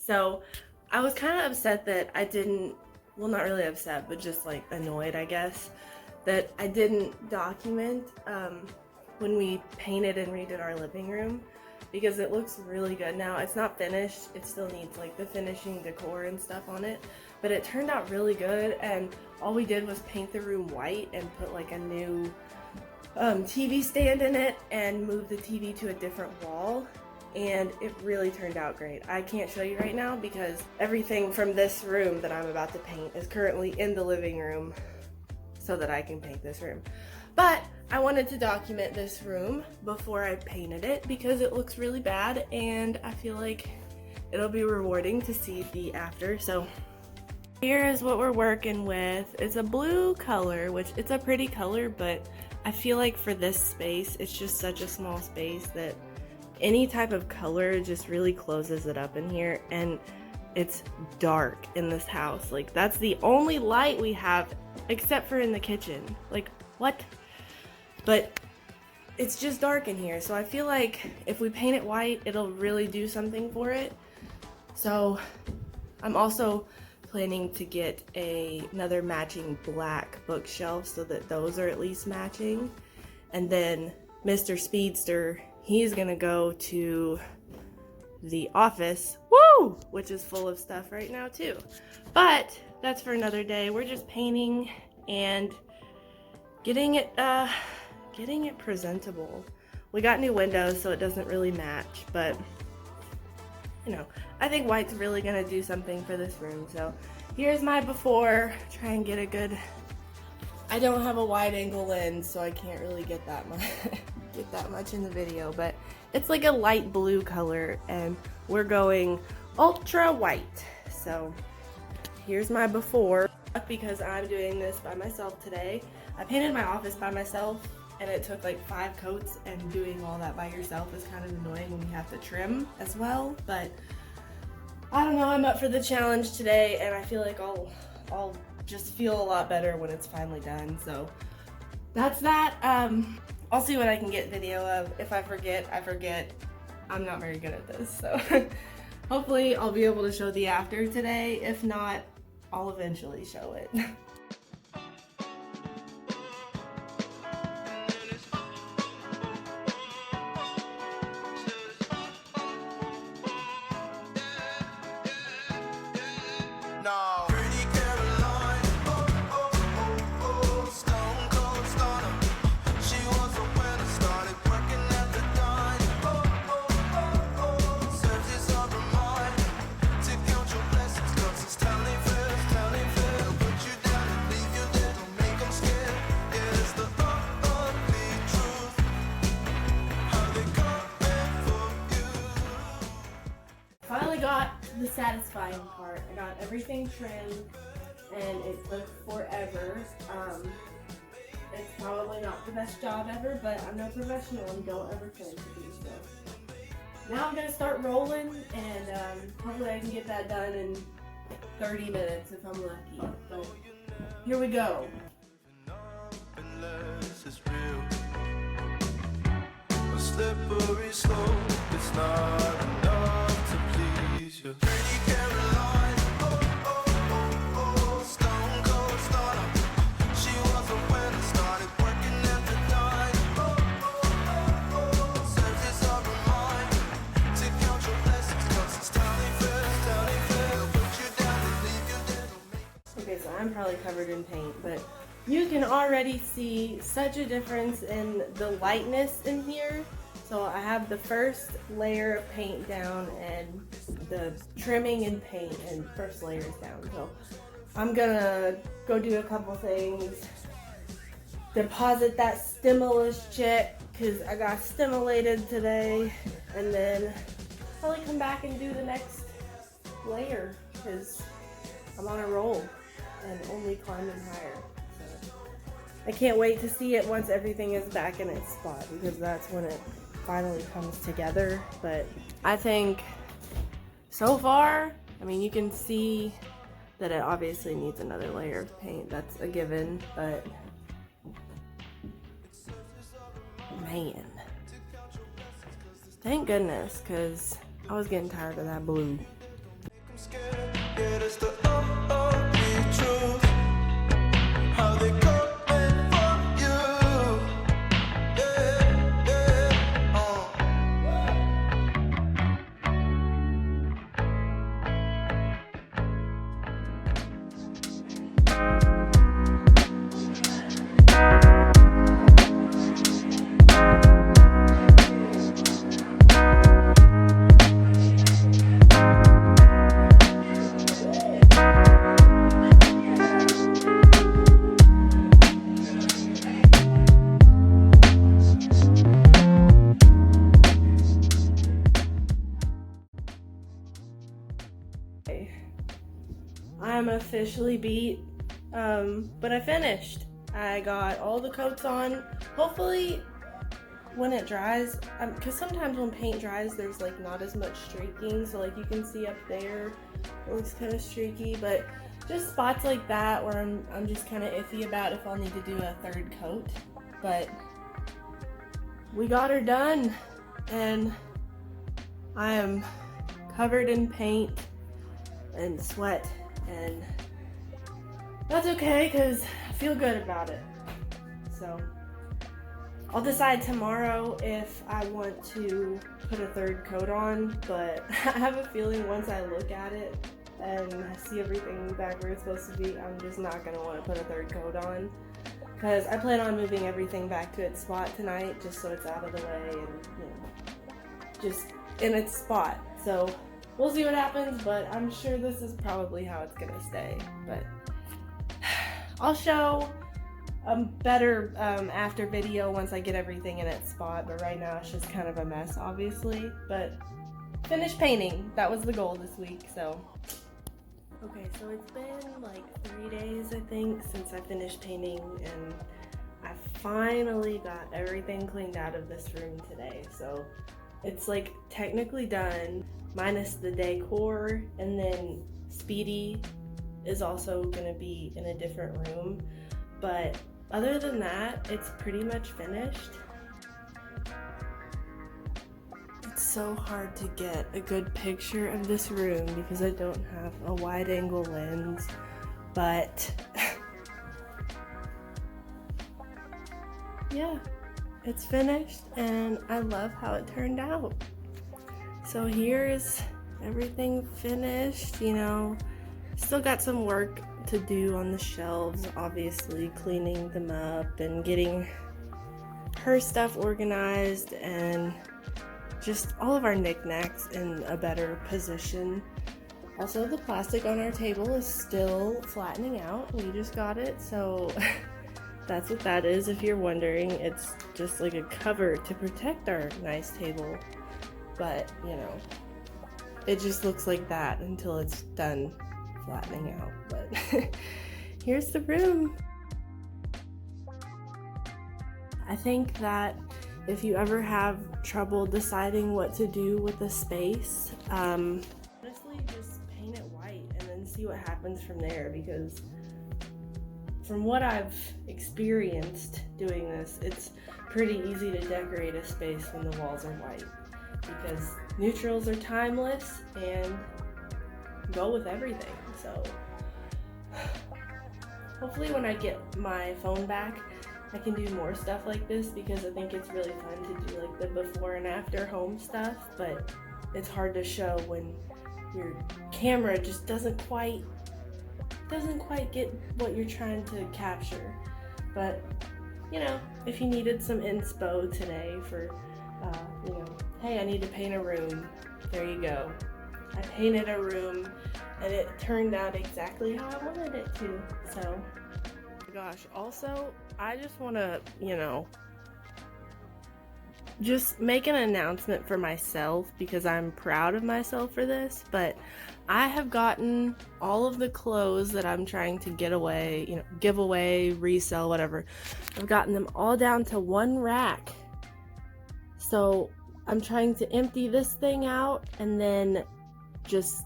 So I was kind of upset that I didn't, well, not really upset, but just like annoyed, I guess, that I didn't document when we painted and redid our living room, because it looks really good now. It's not finished, it still needs like the finishing decor and stuff on it, but it turned out really good. And all we did was paint the room white and put like a new TV stand in it and move the TV to a different wall, and it really turned out great. I can't show you right now because everything from this room that I'm about to paint is currently in the living room so that I can paint this room. But I wanted to document this room before I painted it because it looks really bad, and I feel like it'll be rewarding to see the after. So here is what we're working with. It's a blue color, which it's a pretty color, but I feel like for this space, it's just such a small space that any type of color just really closes it up in here. And it's dark in this house. Like, that's the only light we have, except for in the kitchen. Like, what? But it's just dark in here. So I feel like if we paint it white, it'll really do something for it. So I'm also planning to get another matching black bookshelf so that those are at least matching. And then Mr. Speedster, he's gonna go to the office, woo, which is full of stuff right now too. But that's for another day. We're just painting and getting it presentable. We got new windows, so it doesn't really match, but you know, I think white's really gonna do something for this room. So here's my before. Try and get a good, I don't have a wide angle lens, so I can't really get that much in the video, but it's like a light blue color and we're going ultra white. So here's my before, because I'm doing this by myself today. I painted my office by myself and it took like 5 coats, and doing all that by yourself is kind of annoying when you have to trim as well. But I don't know, I'm up for the challenge today, and I feel like I'll just feel a lot better when it's finally done. So that's that. I'll see what I can get video of. If I forget, I forget. I'm not very good at this, so hopefully I'll be able to show the after today. If not, I'll eventually show it. Finally got the satisfying part. I got everything trimmed and it took forever. It's probably not the best job ever, but I'm no professional and don't ever claim to be. So now I'm gonna start rolling, and hopefully I can get that done in 30 minutes if I'm lucky. So here we go. A slippery slope, it's not enough to please you. Pretty Caroline, stone cold stunner. She was a winner, started working at the dime. Surface of her mind, to count your blessings, 'cause it's telling fair, put you down and leave you dead. Okay, so I'm probably covered in paint, but you can already see such a difference in the lightness in here. So I have the first layer of paint down and the trimming and paint, and first layer is down. So I'm gonna go do a couple things, deposit that stimulus check because I got stimulated today, and then probably come back and do the next layer because I'm on a roll and only climbing higher. So I can't wait to see it once everything is back in its spot, because that's when it finally comes together. But I think so far, I mean, you can see that it obviously needs another layer of paint. That's a given, but man, thank goodness, because I was getting tired of that blue. It's the ugly truth. How they coming for you. Yeah, yeah, I'm officially beat, but I finished. I got all the coats on. Hopefully when it dries, because sometimes when paint dries there's like not as much streaking, so like you can see up there it looks kind of streaky, but just spots like that where I'm just kind of iffy about if I'll need to do a third coat. But we got her done and I am covered in paint and sweat, and that's okay because I feel good about it. So I'll decide tomorrow if I want to put a third coat on, but I have a feeling once I look at it and see everything back where it's supposed to be, I'm just not going to want to put a third coat on, because I plan on moving everything back to its spot tonight just so it's out of the way and, you know, just in its spot. So we'll see what happens, but I'm sure this is probably how it's gonna stay. But I'll show a better after video once I get everything in its spot, but right now it's just kind of a mess, obviously. But finished painting, that was the goal this week. So okay, so it's been like 3 days I think since I finished painting, and I finally got everything cleaned out of this room today. So it's like technically done, minus the decor, and then Speedy is also gonna be in a different room. But other than that, it's pretty much finished. It's so hard to get a good picture of this room because I don't have a wide angle lens, but yeah, it's finished and I love how it turned out. So here's everything finished, you know. Still got some work to do on the shelves, obviously cleaning them up and getting her stuff organized and just all of our knickknacks in a better position. Also, the plastic on our table is still flattening out. We just got it, so that's what that is. If you're wondering, it's just like a cover to protect our nice table. But, you know, it just looks like that until it's done flattening out. But here's the room. I think that if you ever have trouble deciding what to do with a space, honestly just paint it white and then see what happens from there, because from what I've experienced doing this, it's pretty easy to decorate a space when the walls are white, because neutrals are timeless and go with everything. So hopefully when I get my phone back, I can do more stuff like this, because I think it's really fun to do like the before and after home stuff, but it's hard to show when your camera just doesn't quite get what you're trying to capture. But you know, if you needed some inspo today for you know, hey, I need to paint a room, there you go. I painted a room and it turned out exactly how I wanted it to. So gosh, also I just want to, you know, just make an announcement for myself, because I'm proud of myself for this, but I have gotten all of the clothes that I'm trying to get away, you know, give away, resell, whatever. I've gotten them all down to one rack. So I'm trying to empty this thing out and then just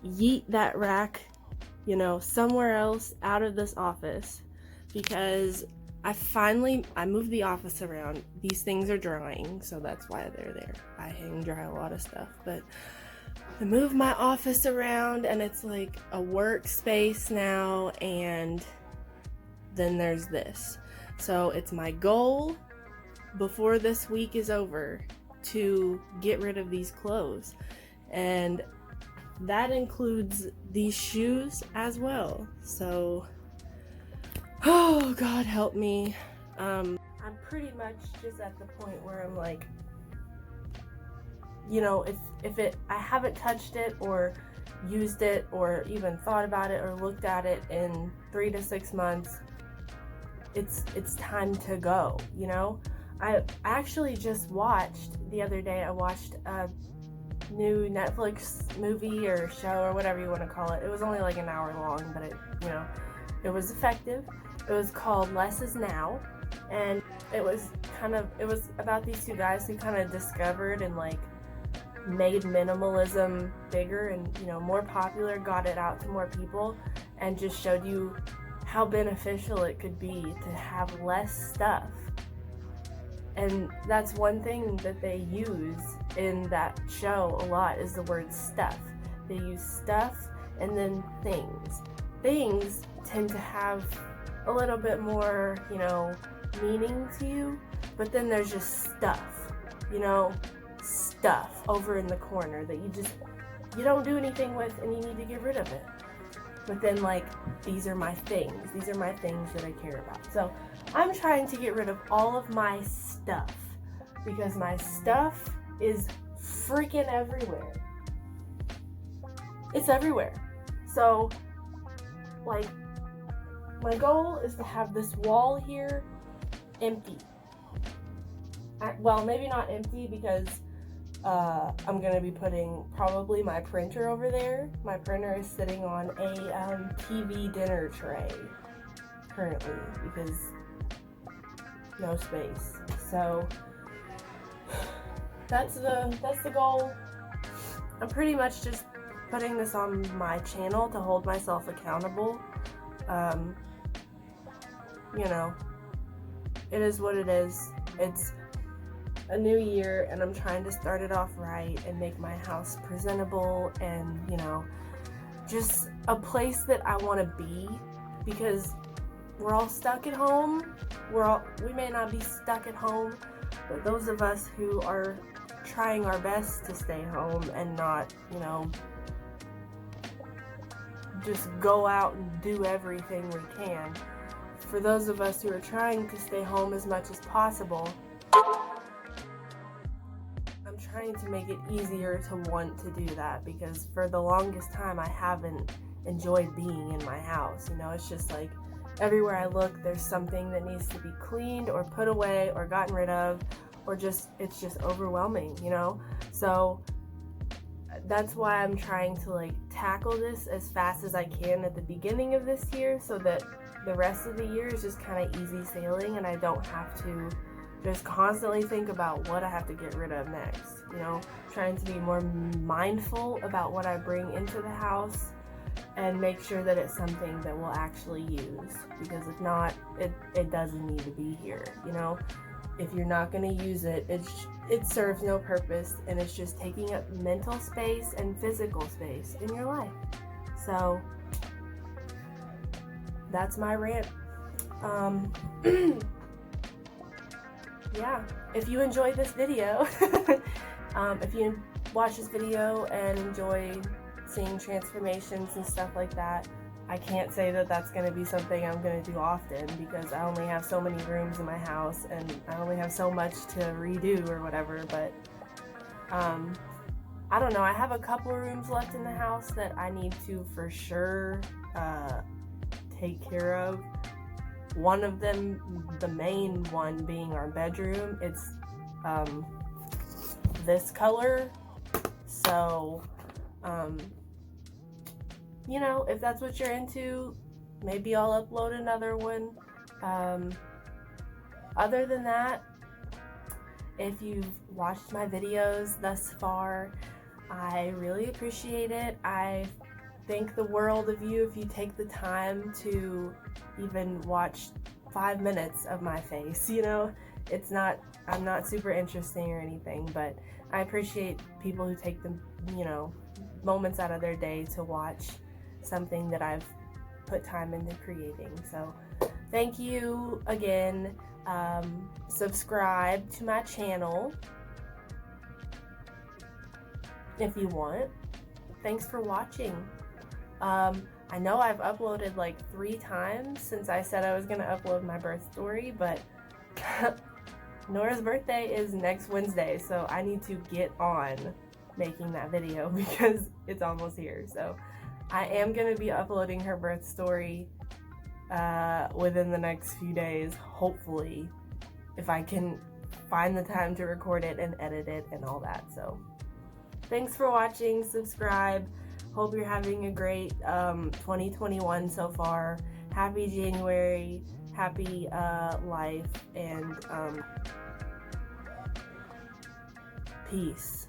yeet that rack, you know, somewhere else out of this office, because I moved the office around. These things are drying, so that's why they're there. I hang dry a lot of stuff, but I moved my office around, and it's like a workspace now, and then there's this. So it's my goal before this week is over to get rid of these clothes, and that includes these shoes as well. So, oh God help me. I'm pretty much just at the point where I'm like, you know, if I haven't touched it or used it or even thought about it or looked at it in 3 to 6 months, it's time to go, you know? I actually just watched the other day, I watched a new Netflix movie or show or whatever you want to call it. It was only like an hour long, but it was effective. It was called Less Is Now, and it was about these two guys who kind of discovered and like made minimalism bigger and, you know, more popular, got it out to more people, and just showed you how beneficial it could be to have less stuff. And that's one thing that they use in that show a lot, is the word stuff. They use stuff and then things. Things tend to have a little bit more, you know, meaning to you, but then there's just stuff, you know, stuff over in the corner that you don't do anything with and you need to get rid of it. But then, like, these are my things. These are my things that I care about. So I'm trying to get rid of all of my stuff, because my stuff is freaking everywhere. It's everywhere. So, like, my goal is to have this wall here empty. Well, maybe not empty, because I'm going to be putting probably my printer over there. My printer is sitting on a TV dinner tray currently, because no space. So that's the goal. I'm pretty much just putting this on my channel to hold myself accountable. You know, it is what it is. It's a new year, and I'm trying to start it off right and make my house presentable and, you know, just a place that I want to be, because we're all stuck at home. We may not be stuck at home, but those of us who are trying our best to stay home and not, you know, just go out and do everything we can. For those of us who are trying to stay home as much as possible, I'm trying to make it easier to want to do that, because for the longest time I haven't enjoyed being in my house. You know, it's just like everywhere I look, there's something that needs to be cleaned or put away or gotten rid of, or just, it's just overwhelming, you know? So that's why I'm trying to like tackle this as fast as I can at the beginning of this year, so that the rest of the year is just kind of easy sailing and I don't have to just constantly think about what I have to get rid of next. You know, trying to be more mindful about what I bring into the house and make sure that it's something that we'll actually use, because if not, it doesn't need to be here. You know, if you're not going to use it, it serves no purpose, and it's just taking up mental space and physical space in your life. So that's my rant. Yeah, if you enjoyed this video, if you watch this video and enjoy seeing transformations and stuff like that, I can't say that that's going to be something I'm going to do often, because I only have so many rooms in my house and I only have so much to redo or whatever. But I don't know, I have a couple of rooms left in the house that I need to for sure take care of. One of them, the main one, being our bedroom. It's this color, so you know, if that's what you're into, maybe I'll upload another one. Other than that, if you've watched my videos thus far, I really appreciate it. I thank the world of you if you take the time to even watch 5 minutes of my face. You know, I'm not super interesting or anything, but I appreciate people who take the, you know, moments out of their day to watch something that I've put time into creating. So thank you again. Subscribe to my channel if you want. Thanks for watching. I know I've uploaded like 3 times since I said I was going to upload my birth story, but Nora's birthday is next Wednesday, so I need to get on making that video because it's almost here. So I am going to be uploading her birth story within the next few days, hopefully, if I can find the time to record it and edit it and all that. So thanks for watching. Subscribe. Hope you're having a great 2021 so far. Happy January, happy life, and peace.